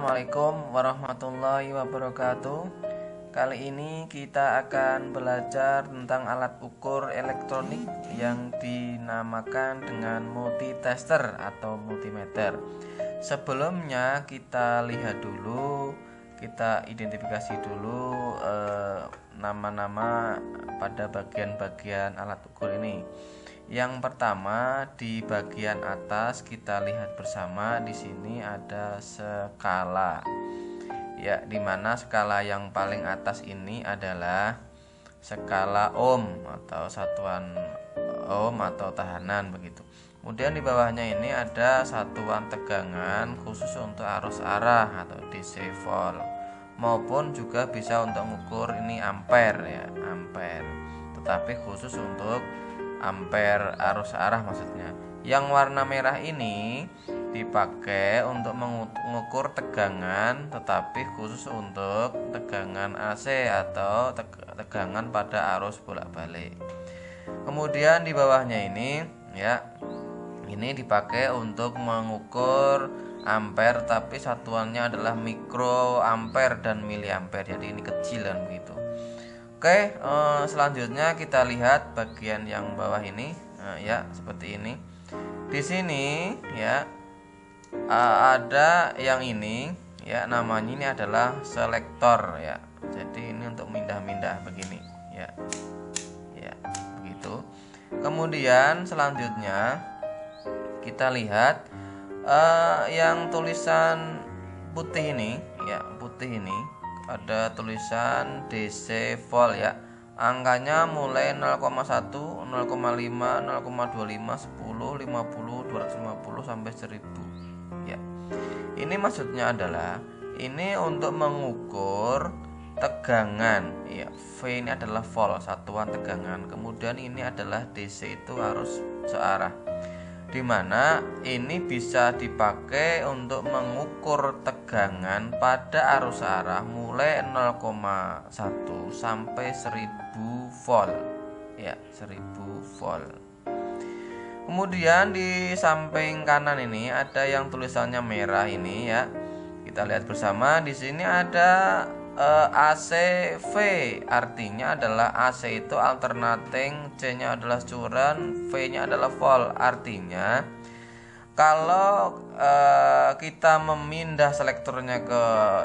Assalamualaikum warahmatullahi wabarakatuh. Kali ini kita akan belajar tentang alat ukur elektronik yang dinamakan dengan multitester atau multimeter. Sebelumnya kita lihat dulu, kita identifikasi dulu nama-nama pada bagian-bagian alat ukur ini. Yang pertama, di bagian atas kita lihat bersama, di sini ada skala. Ya, dimana skala yang paling atas ini adalah skala ohm atau satuan ohm atau tahanan begitu. Kemudian di bawahnya ini ada satuan tegangan khusus untuk arus arah atau DC volt, maupun juga bisa untuk mengukur ini ampere ya, ampere. Tetapi khusus untuk ampere arus arah maksudnya. Yang warna merah ini dipakai untuk mengukur tegangan, tetapi khusus untuk tegangan AC atau tegangan pada arus bolak-balik. Kemudian di bawahnya ini ya, ini dipakai untuk mengukur ampere, tapi satuannya adalah mikroampere dan miliampere. Jadi ini kecil dan begitu. Oke, selanjutnya kita lihat bagian yang bawah ini, ya seperti ini. Di sini ya ada yang ini, ya namanya ini adalah selektor ya. Jadi ini untuk mindah-mindah begini, ya, ya begitu. Kemudian selanjutnya kita lihat yang tulisan putih ini, ya putih ini. Ada tulisan DC volt ya. Angkanya mulai 0,1, 0,5, 0,25, 10, 50, 250 sampai 1000 ya. Ini maksudnya adalah ini untuk mengukur tegangan ya. V ini adalah volt, satuan tegangan. Kemudian ini adalah DC, itu harus searah. Dimana ini bisa dipakai untuk mengukur tegangan pada arus arah mulai 0,1 sampai 1000 volt ya, 1000 volt. Kemudian di samping kanan ini ada yang tulisannya merah ini ya. Kita lihat bersama, di sini ada ACV, artinya adalah AC itu alternating, C-nya adalah curan, V-nya adalah volt. Artinya kalau kita memindah selektornya ke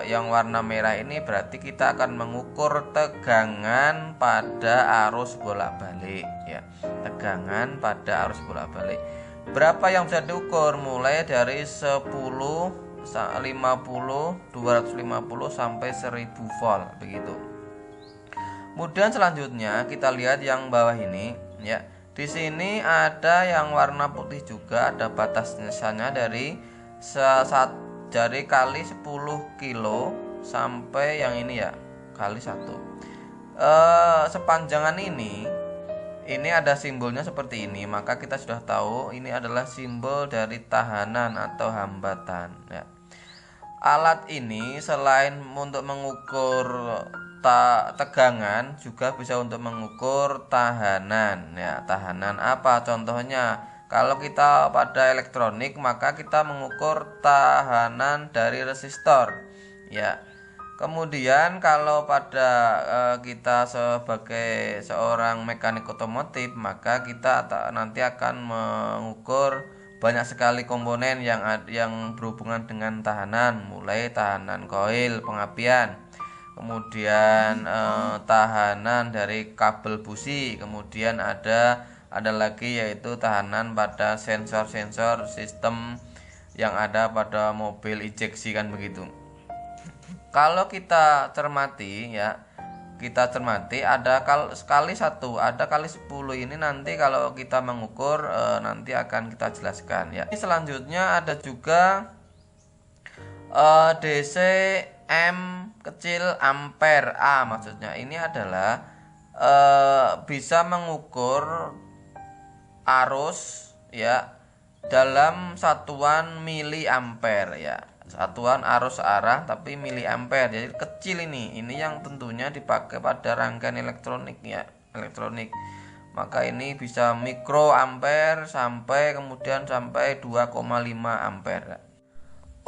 yang warna merah ini, berarti kita akan mengukur tegangan pada arus bolak-balik ya. Tegangan pada arus bolak-balik. Berapa yang bisa diukur? Mulai dari 10, 50, 250 sampai 1000 volt begitu. Kemudian selanjutnya kita lihat yang bawah ini ya. Di sini ada yang warna putih juga, ada batasnya dari dari kali 10 kilo sampai yang ini ya, kali 1. Sepanjangan ini ada simbolnya seperti ini, maka kita sudah tahu ini adalah simbol dari tahanan atau hambatan ya. Alat ini selain untuk mengukur tegangan, juga bisa untuk mengukur tahanan ya. Tahanan apa contohnya? Kalau kita pada elektronik, maka kita mengukur tahanan dari resistor ya. Kemudian kalau pada kita sebagai seorang mekanik otomotif, maka kita nanti akan mengukur banyak sekali komponen yang berhubungan dengan tahanan, mulai tahanan koil pengapian, kemudian tahanan dari kabel busi, kemudian ada lagi yaitu tahanan pada sensor-sensor sistem yang ada pada mobil injeksi kan begitu. Kalau kita cermati ya, ada kali 1, ada kali 10. Ini nanti kalau kita mengukur nanti akan kita jelaskan ya. Ini selanjutnya ada juga DC M kecil ampere A, maksudnya ini adalah bisa mengukur arus ya dalam satuan miliampere ya. Satuan arus arah tapi miliampere, jadi kecil ini yang tentunya dipakai pada rangkaian elektronik ya, elektronik. Maka ini bisa mikroampere sampai 2,5 ampere.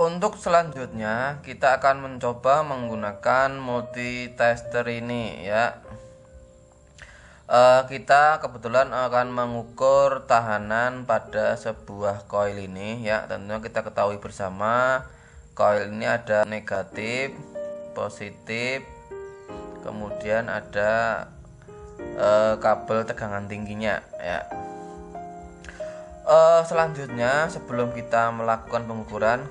Untuk selanjutnya kita akan mencoba menggunakan multitester ini ya. Kita kebetulan akan mengukur tahanan pada sebuah koil ini ya. Tentunya kita ketahui bersama koil ini ada negatif, positif, kemudian ada kabel tegangan tingginya ya. Selanjutnya sebelum kita melakukan pengukuran,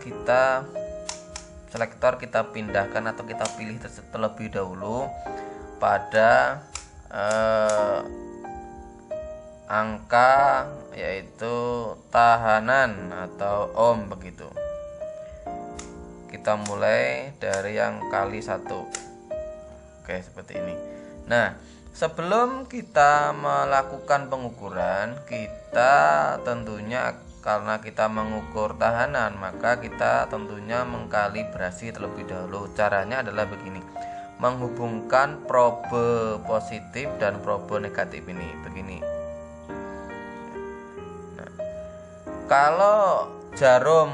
selektor kita pindahkan atau kita pilih terlebih dahulu pada angka, yaitu tahanan atau ohm begitu. Kita mulai dari yang kali 1. Oke, seperti ini. Nah, sebelum kita melakukan pengukuran, kita tentunya karena kita mengukur tahanan, maka kita tentunya mengkalibrasi terlebih dahulu. Caranya adalah begini, menghubungkan probe positif dan probe negatif ini begini. Nah, kalau jarum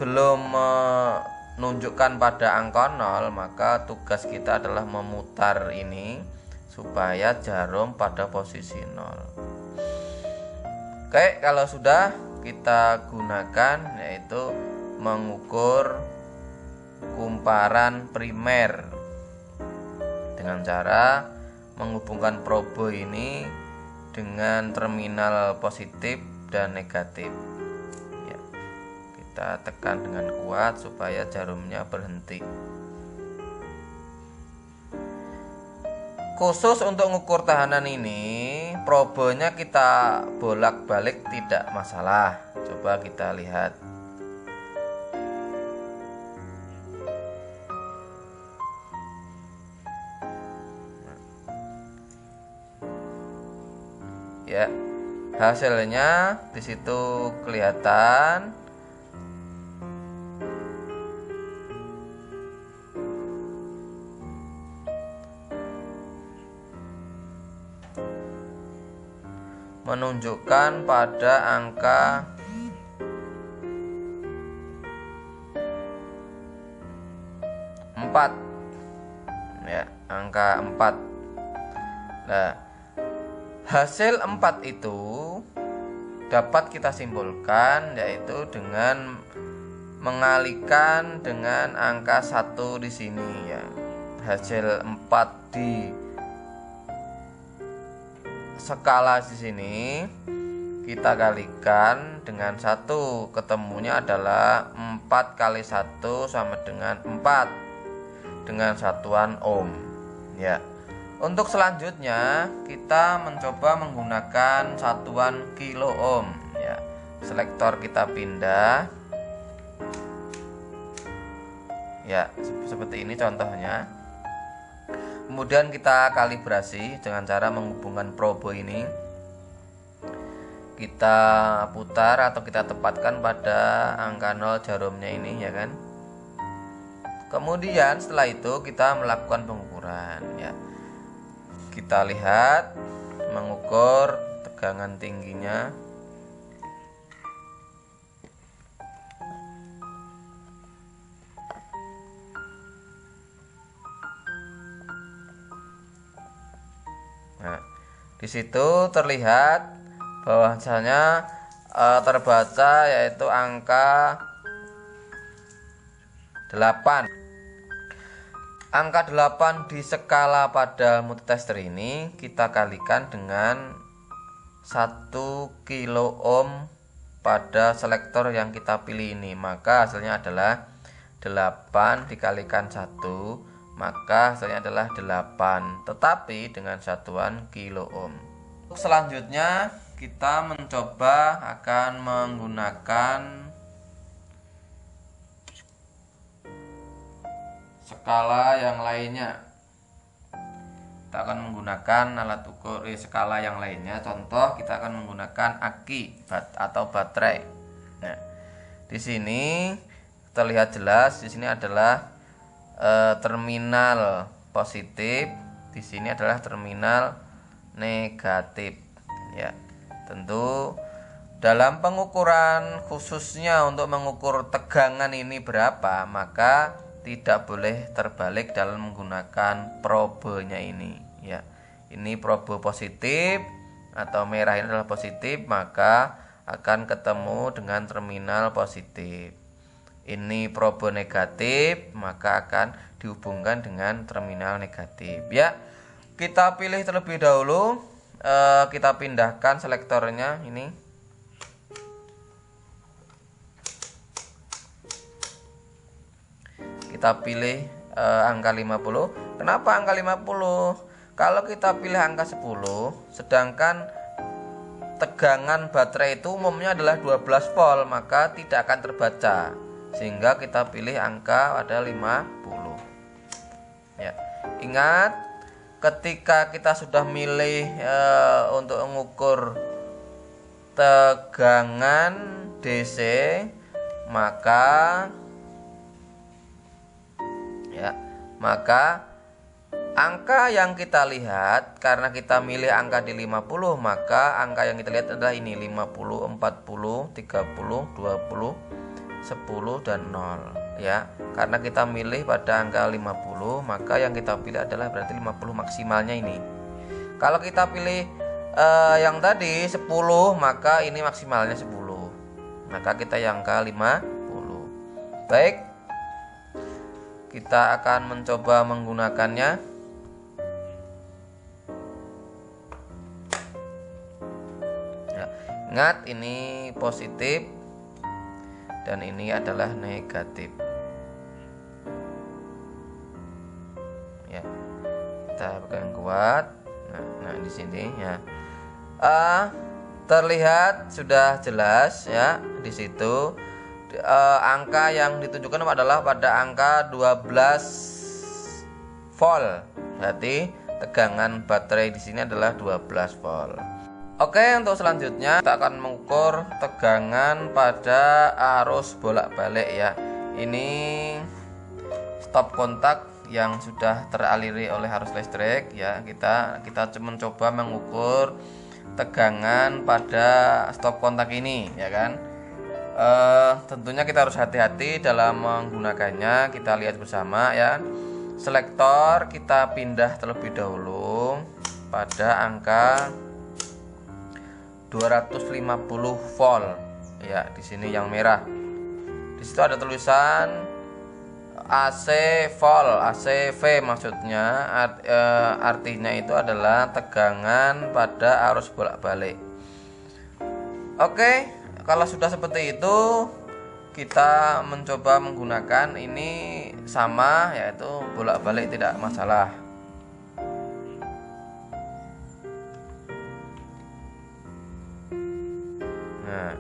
belum menunjukkan pada angka 0, maka tugas kita adalah memutar ini supaya jarum pada posisi 0. Oke, kalau sudah, kita gunakan yaitu mengukur kumparan primer dengan cara menghubungkan probe ini dengan terminal positif dan negatif. Kita tekan dengan kuat supaya jarumnya berhenti. Khusus untuk mengukur tahanan ini, probenya kita bolak-balik tidak masalah. Coba kita lihat. Ya, hasilnya di situ kelihatan. Menunjukkan pada angka 4 ya, angka 4. Nah, hasil 4 itu dapat kita simpulkan yaitu dengan mengalihkan dengan angka 1 di sini ya. Hasil 4 di skala di sini kita kalikan dengan 1, ketemunya adalah 4 kali 1 sama dengan 4 dengan satuan ohm ya. Untuk selanjutnya kita mencoba menggunakan satuan kilo ohm ya. Selektor kita pindah ya, seperti ini contohnya. Kemudian kita kalibrasi dengan cara menghubungkan probe ini. Kita putar atau kita tempatkan pada angka 0 jarumnya ini ya kan. Kemudian setelah itu kita melakukan pengukuran ya. Kita lihat, mengukur tegangan tingginya. Nah, di situ terlihat bahwasanya terbaca yaitu angka 8. Angka 8 di skala pada multitester ini kita kalikan dengan 1 kilo ohm pada selektor yang kita pilih ini. Maka hasilnya adalah 8 dikalikan 1, maka hasilnya adalah 8, tetapi dengan satuan kilo ohm. Selanjutnya kita mencoba akan menggunakan skala yang lainnya. Kita akan menggunakan alat ukur skala yang lainnya. Contoh, kita akan menggunakan aki atau baterai. Nah, di sini terlihat jelas, di sini adalah terminal positif, di sini adalah terminal negatif ya. Tentu dalam pengukuran khususnya untuk mengukur tegangan ini berapa, maka tidak boleh terbalik dalam menggunakan probenya ini ya. Ini probe positif atau merah ini adalah positif, maka akan ketemu dengan terminal positif. Ini probe negatif, maka akan dihubungkan dengan terminal negatif ya. Kita pilih terlebih dahulu, kita pindahkan selektornya ini. Kita pilih angka 50. Kenapa angka 50? Kalau kita pilih angka 10, sedangkan tegangan baterai itu umumnya adalah 12 volt, maka tidak akan terbaca. Sehingga kita pilih angka pada 50. Ya. Ingat, ketika kita sudah milih untuk mengukur tegangan DC, maka angka yang kita lihat, karena kita milih angka di 50, maka angka yang kita lihat adalah ini 50, 40, 30, 20, 10 dan 0 ya. Karena kita milih pada angka 50, maka yang kita pilih adalah berarti 50 maksimalnya ini. Kalau kita pilih yang tadi 10, maka ini maksimalnya 10. Maka kita yang angka 50. Baik. Kita akan mencoba menggunakannya. Ya, ingat ini positif dan ini adalah negatif. Ya, kita pegang kuat. Nah di sini ya. Terlihat sudah jelas ya di situ. Angka yang ditunjukkan adalah pada angka 12 volt. Berarti tegangan baterai di sini adalah 12 volt. Oke, untuk selanjutnya kita akan mengukur tegangan pada arus bolak-balik ya. Ini stop kontak yang sudah teraliri oleh arus listrik ya. Kita mencoba mengukur tegangan pada stop kontak ini ya kan. Tentunya kita harus hati-hati dalam menggunakannya. Kita lihat bersama ya. Selektor kita pindah terlebih dahulu pada angka 250 volt ya. Di sini yang merah. Di situ ada tulisan AC volt, ACV maksudnya. Artinya itu adalah tegangan pada arus bolak-balik. Oke. Kalau sudah seperti itu, kita mencoba menggunakan ini sama, yaitu bolak-balik tidak masalah. Nah,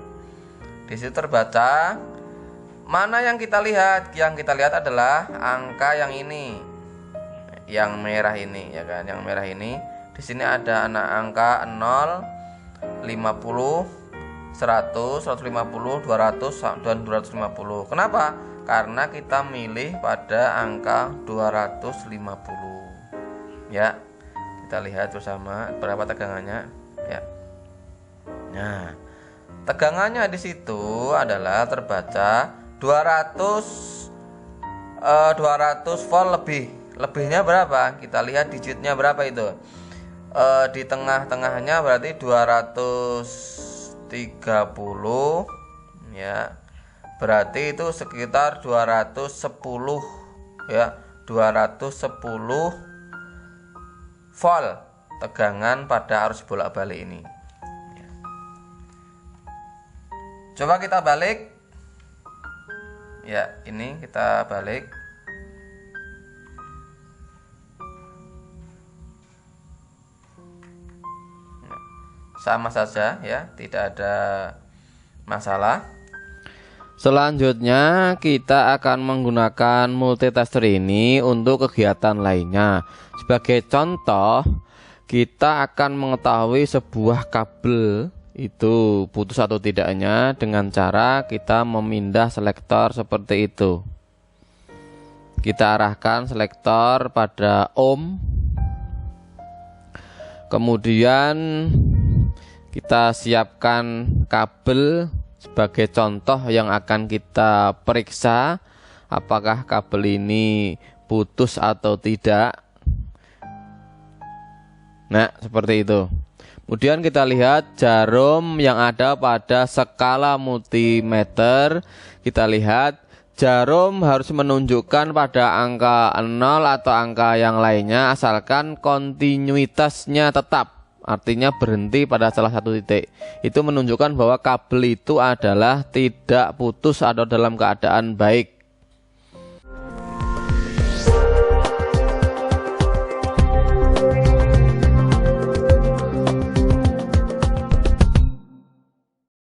di situ terbaca. Mana yang kita lihat? Yang kita lihat adalah angka yang ini, yang merah ini, ya kan? Yang merah ini. Di sini ada angka 0, 50. 100, 150, 200 dan 250. Kenapa? Karena kita milih pada angka 250. Ya. Kita lihat bersama berapa tegangannya, ya. Nah, tegangannya di situ adalah terbaca 200 volt lebih. Lebihnya berapa? Kita lihat digitnya berapa itu. Di tengah-tengahnya berarti 230 ya. Berarti itu sekitar 210 ya. 210 volt tegangan pada arus bolak-balik ini. Coba kita balik. Ya, ini kita balik. Sama saja ya, tidak ada masalah. Selanjutnya kita akan menggunakan multitester ini untuk kegiatan lainnya. Sebagai contoh, kita akan mengetahui sebuah kabel itu putus atau tidaknya dengan cara kita memindah selektor seperti itu. Kita arahkan selektor pada ohm. Kemudian Kita siapkan kabel sebagai contoh yang akan kita periksa apakah kabel ini putus atau tidak. Nah, seperti itu. Kemudian kita lihat jarum yang ada pada skala multimeter. Kita lihat jarum harus menunjukkan pada angka 0 atau angka yang lainnya asalkan kontinuitasnya tetap, artinya berhenti pada salah satu titik. Itu menunjukkan bahwa kabel itu adalah tidak putus atau dalam keadaan baik.